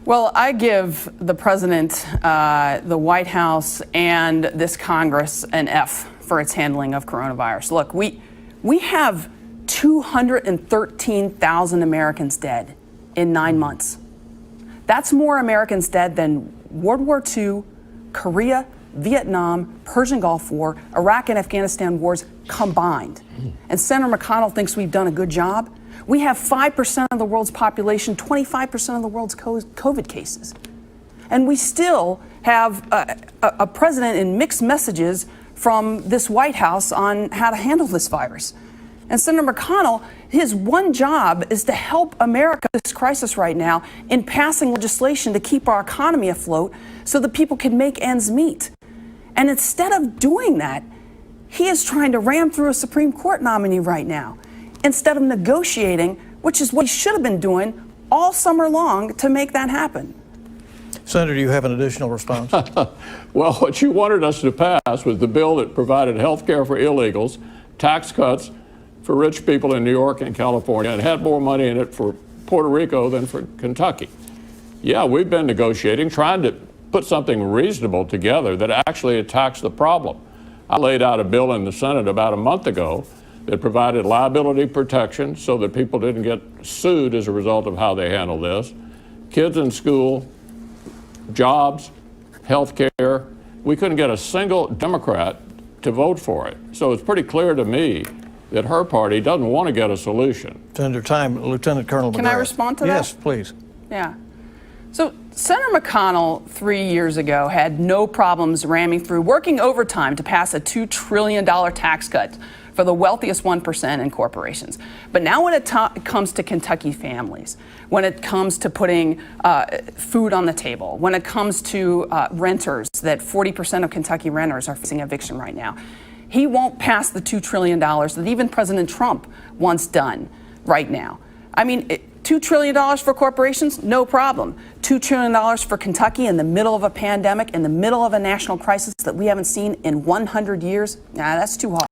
Well, I give the president, the White House, and this Congress an F for its handling of coronavirus. Look, we have 213,000 Americans dead in 9 months. That's more Americans dead than World War II, Korea, Vietnam, Persian Gulf War, Iraq and Afghanistan wars combined. And Senator McConnell thinks we've done a good job. We have 5% of the world's population, 25% of the world's COVID cases. And we still have a president in mixed messages from this White House on how to handle this virus. And Senator McConnell, his one job is to help America in this crisis right now in passing legislation to keep our economy afloat so that people can make ends meet. And instead of doing that, he is trying to ram through a Supreme Court nominee right now, instead of negotiating, which is what he should have been doing all summer long to make that happen. Senator, do you have an additional response? Well, what you wanted us to pass was the bill that provided health care for illegals, tax cuts for rich people in New York and California, and had more money in it for Puerto Rico than for Kentucky. Yeah, we've been negotiating, trying to put something reasonable together that actually attacks the problem. I laid out a bill in the Senate about a month ago that provided liability protection so that people didn't get sued as a result of how they handle this. Kids in school, jobs, health care. We couldn't get a single Democrat to vote for it. So it's pretty clear to me that her party doesn't want to get a solution. Senator, time, Lieutenant Colonel McGrath. Can I respond to that? Yes, please. Yeah. So Senator McConnell 3 years ago had no problems ramming through, working overtime to pass a $2 trillion tax cut for the wealthiest 1% in corporations. But now when it comes to Kentucky families, when it comes to putting food on the table, when it comes to renters, that 40% of Kentucky renters are facing eviction right now, he won't pass the $2 trillion that even President Trump wants done right now. I mean, $2 trillion for corporations, no problem. $2 trillion for Kentucky in the middle of a pandemic, in the middle of a national crisis that we haven't seen in 100 years, nah, that's too hard.